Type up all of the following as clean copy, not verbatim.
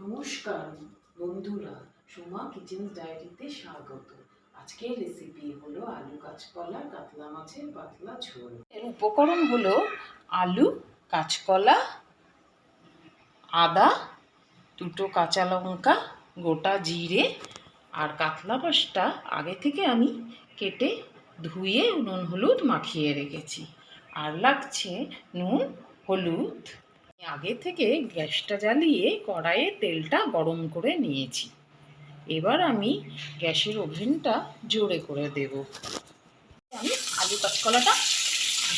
নমস্কার বন্ধুরা, সোমা কিচেন ডায়েরিতে স্বাগত। আজকের রেসিপি হলো আলু কাঁচকলা কাতলা মাছের পাতলা ঝোল। এর উপকরণ হলো আলু, কাঁচকলা, আদা, দুটো কাঁচা লঙ্কা, গোটা জিরে আর কাতলা মাছটা আগে থেকে আমি কেটে ধুয়ে নুন হলুদ মাখিয়ে রেখেছি। আর লাগছে নুন, হলুদ। আগে থেকে গ্যাসটা জ্বালিয়ে কড়াইয়ে তেলটা গরম করে নিয়েছি। এবার আমি গ্যাসের ওভেনটা জোরে করে দেব। আমি আলু কাঁচকলাটা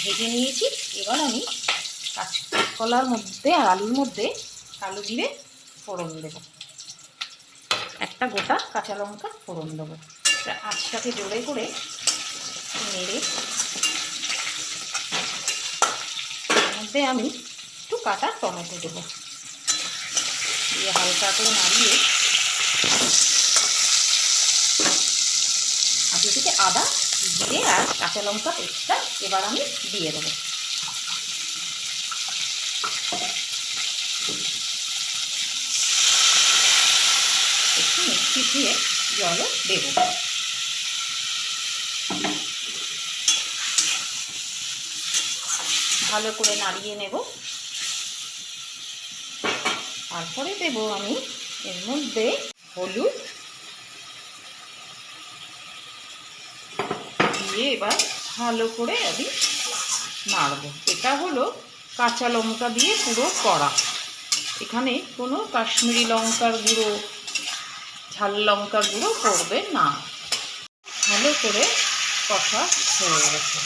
ভেজে নিয়েছি। এবার আমি কাঁচকলার মধ্যে আর আলুর মধ্যে কালো জিরে ফোড়ন দেব, একটা গোটা কাঁচা লঙ্কা ফোড়ন দেবো। আঁচটাকে জোরে করে নেড়ে এর মধ্যে আমি একটু কাটা টমেটো দেবো, দিয়ে হালকা করে নাড়িয়ে আগে থেকে আদা, জিরে আর কাঁচা লঙ্কা পেস্টটা এবার আমি দিয়ে দেবো। একটু মিশিয়ে জলও দেবো। ভালো করে নাড়িয়ে নেব। তারপরে দেব আমি এর মধ্যে হলুদ দিয়ে এবার ভালো করে আমি নাড়ব। এটা হলো কাঁচা লঙ্কা দিয়ে পুরো করা, এখানে কোনো কাশ্মীরি লঙ্কার গুঁড়ো, ঝাল লঙ্কার গুঁড়ো পড়বে না। ভালো করে কষা হয়ে গেছে।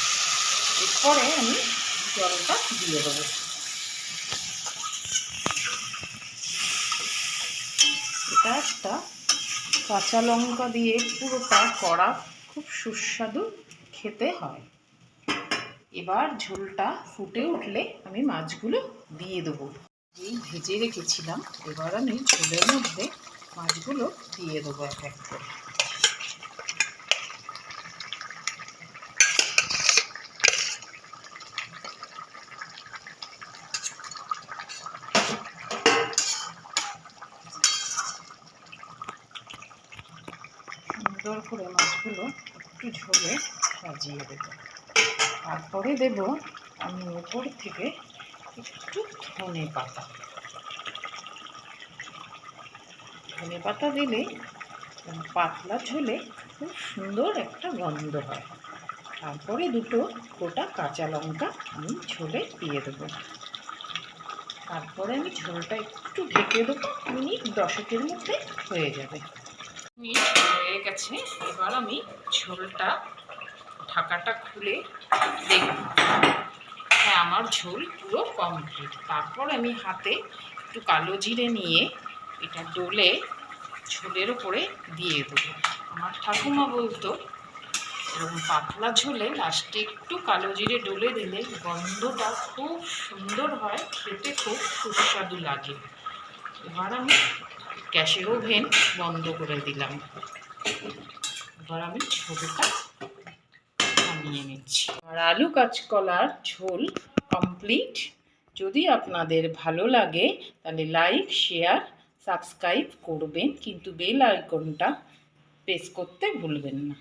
এরপরে আমি জলটা দিয়ে দেবো। এটা একটা কাঁচা লঙ্কা দিয়ে পুরোটা করা, খুব সুস্বাদু খেতে হয়। এবার ঝোলটা ফুটে উঠলে আমি মাছগুলো দিয়ে দেবো। যেই ভেজে রেখেছিলাম, এবার আমি ঝোলের মধ্যে মাছগুলো দিয়ে দেবো এক এক করে। সুন্দর করে মাছগুলো একটু ঝোলে সাজিয়ে দেবো। তারপরে দেব আমি উপর থেকে একটু ধনে পাতা। ধনে পাতা দিলে পাতলা ঝোলে খুব সুন্দর একটা গন্ধ হয়। তারপরে দুটো গোটা কাঁচা লঙ্কা আমি ঝোলে দিয়ে দেবো। তারপরে আমি ঝোলটা একটু ঢেকে দেবো, মিনিট 10-এর মধ্যে হয়ে যাবে। মিনিট হয়ে গেছে। এবার আমি ঝোলটা ঢাকাটা খুলে দেখব, হ্যাঁ আমার ঝোল পুরো কমপ্লিট। তারপর আমি হাতে একটু কালো জিরে নিয়ে এটা ডলে ঝোলের ওপরে দিয়ে দেবো। আমার ঠাকুমা বলতো এরকম পাতলা ঝোলে লাস্টে একটু কালো জিরে ডলে দিলে গন্ধটা খুব সুন্দর হয়, খেতে খুব সুস্বাদু লাগে। এবার আমি গ্যাসের ওভেন বন্ধ করে দিলাম। এবার আমি ঝোলটা নামিয়ে নিচ্ছি। আর আলু কাঁচকলার ঝোল কমপ্লিট। যদি আপনাদের ভালো লাগে তাহলে লাইক, শেয়ার, সাবস্ক্রাইব করবেন, কিন্তু বেল আইকনটা প্রেস করতে ভুলবেন না।